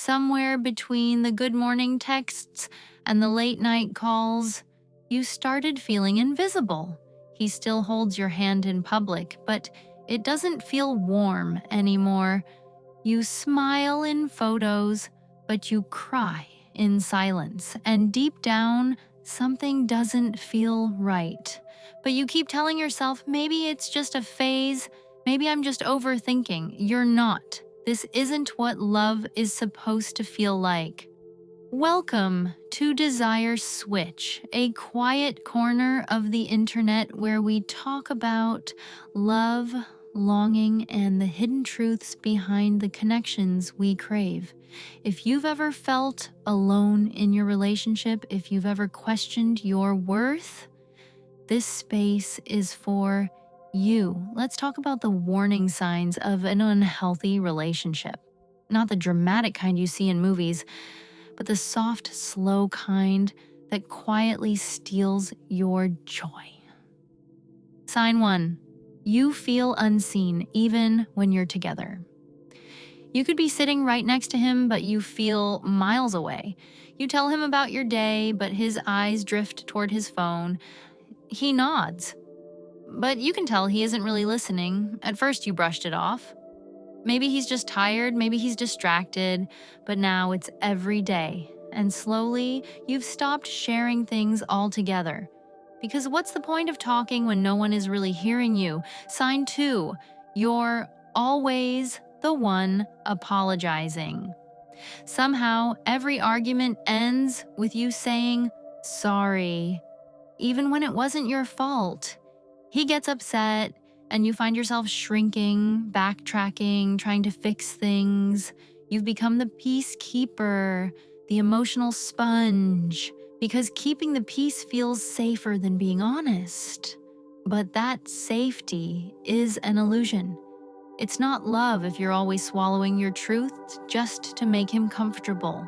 somewhere between the good morning texts and the late night calls, you started feeling invisible. He still holds your hand in public, but it doesn't feel warm anymore. You smile in photos, but you cry in silence, and deep down, something doesn't feel right. But you keep telling yourself, maybe it's just a phase, maybe I'm just overthinking. You're not. This isn't what love is supposed to feel like. Welcome to Desire Switch, a quiet corner of the internet where we talk about love, longing, and the hidden truths behind the connections we crave. If you've ever felt alone in your relationship, if you've ever questioned your worth, this space is for you. Let's talk about the warning signs of an unhealthy relationship. Not the dramatic kind you see in movies, but the soft, slow kind that quietly steals your joy. Sign 1. You feel unseen even when you're together. You could be sitting right next to him, but you feel miles away. You tell him about your day, but his eyes drift toward his phone. He nods, but you can tell he isn't really listening. At first, you brushed it off. Maybe he's just tired, maybe he's distracted, but now it's every day. And slowly, you've stopped sharing things altogether. Because what's the point of talking when no one is really hearing you? Sign 2, you're always the one apologizing. Somehow, every argument ends with you saying, sorry, even when it wasn't your fault. He gets upset, and you find yourself shrinking, backtracking, trying to fix things. You've become the peacekeeper, the emotional sponge, because keeping the peace feels safer than being honest. But that safety is an illusion. It's not love if you're always swallowing your truth just to make him comfortable.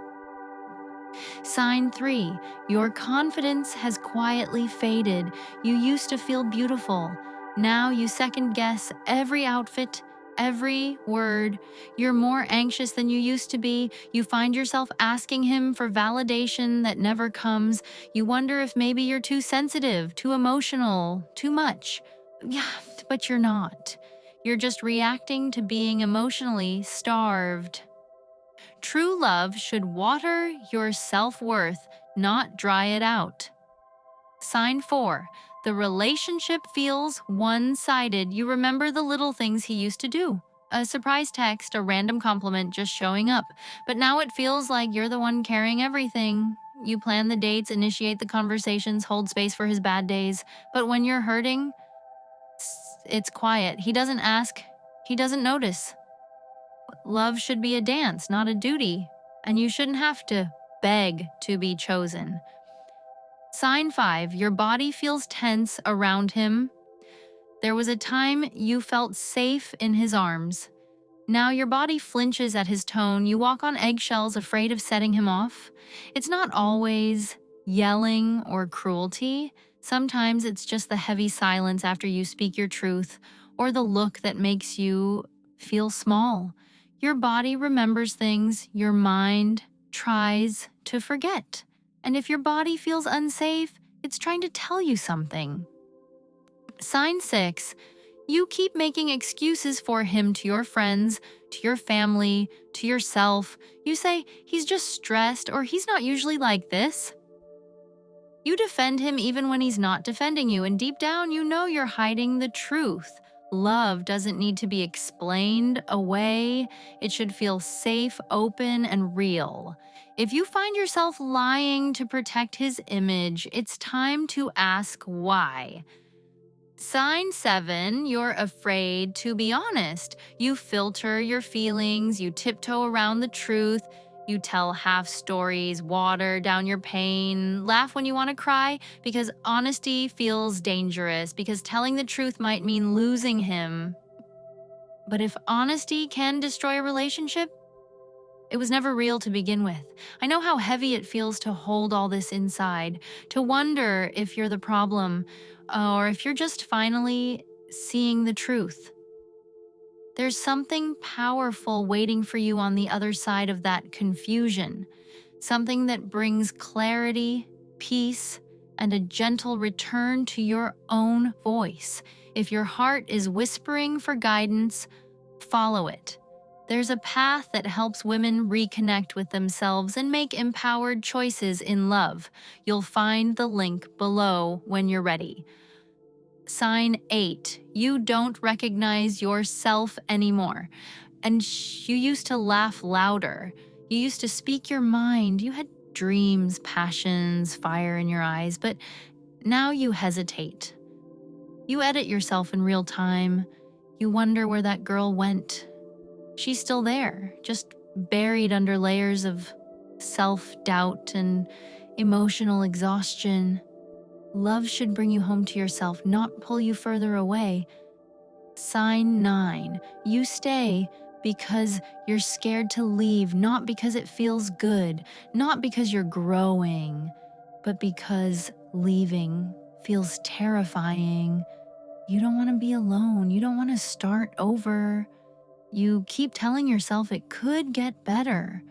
Sign 3, your confidence has quietly faded. You used to feel beautiful. Now you second guess every outfit, every word. You're more anxious than you used to be. You find yourself asking him for validation that never comes. You wonder if maybe you're too sensitive, too emotional, too much. Yeah, but you're not. You're just reacting to being emotionally starved. True love should water your self-worth, not dry it out. Sign 4. The relationship feels one-sided. You remember the little things he used to do. A surprise text, a random compliment just showing up. But now it feels like you're the one carrying everything. You plan the dates, initiate the conversations, hold space for his bad days. But when you're hurting, it's quiet. He doesn't ask. He doesn't notice. Love should be a dance, not a duty. And you shouldn't have to beg to be chosen. Sign 5, your body feels tense around him. There was a time you felt safe in his arms. Now your body flinches at his tone. You walk on eggshells, afraid of setting him off. It's not always yelling or cruelty. Sometimes it's just the heavy silence after you speak your truth, or the look that makes you feel small. Your body remembers things your mind tries to forget. And if your body feels unsafe, it's trying to tell you something. Sign 6, you keep making excuses for him to your friends, to your family, to yourself. You say, he's just stressed, or he's not usually like this. You defend him even when he's not defending you, and deep down you know you're hiding the truth. Love doesn't need to be explained away. It should feel safe, open, and real. If you find yourself lying to protect his image, it's time to ask why. Sign 7, you're afraid to be honest. You filter your feelings, you tiptoe around the truth, you tell half stories, water down your pain, laugh when you want to cry, because honesty feels dangerous, because telling the truth might mean losing him. But if honesty can destroy a relationship, it was never real to begin with. I know how heavy it feels to hold all this inside, to wonder if you're the problem, or if you're just finally seeing the truth. There's something powerful waiting for you on the other side of that confusion, something that brings clarity, peace, and a gentle return to your own voice. If your heart is whispering for guidance, follow it. There's a path that helps women reconnect with themselves and make empowered choices in love. You'll find the link below when you're ready. Sign 8. You don't recognize yourself anymore. And you used to laugh louder. You used to speak your mind. You had dreams, passions, fire in your eyes, but now you hesitate. You edit yourself in real time. You wonder where that girl went. She's still there, just buried under layers of self-doubt and emotional exhaustion. Love should bring you home to yourself, not pull you further away. Sign 9. You stay because you're scared to leave, not because it feels good, not because you're growing, but because leaving feels terrifying. You don't want to be alone. You don't want to start over. You keep telling yourself it could get better.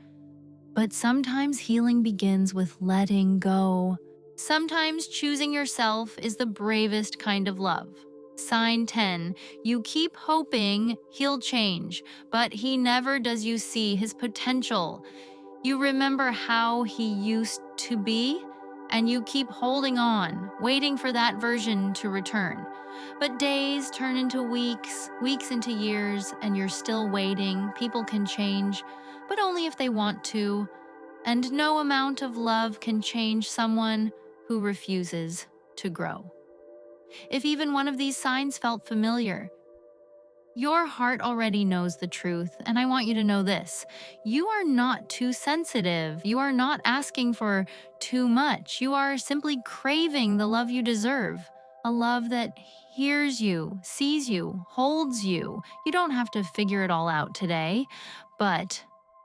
But sometimes healing begins with letting go. Sometimes choosing yourself is the bravest kind of love. Sign 10. You keep hoping he'll change, but he never does. You see his potential. You remember how he used to be, and you keep holding on, waiting for that version to return. But days turn into weeks, weeks into years, and you're still waiting. People can change, but only if they want to. And no amount of love can change someone who refuses to grow. If even one of these signs felt familiar, your heart already knows the truth, and I want you to know this. You are not too sensitive. You are not asking for too much. You are simply craving the love you deserve, a love that hears you, sees you, holds you. You don't have to figure it all out today, but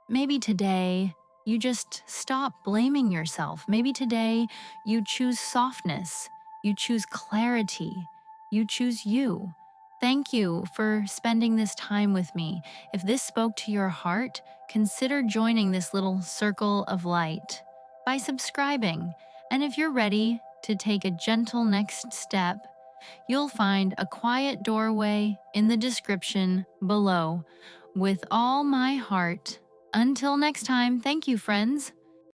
maybe today you just stop blaming yourself. Maybe today you choose softness, you choose clarity, you choose you. Thank you for spending this time with me. If this spoke to your heart, consider joining this little circle of light by subscribing. And if you're ready to take a gentle next step, you'll find a quiet doorway in the description below. With all my heart. Until next time, thank you, friends.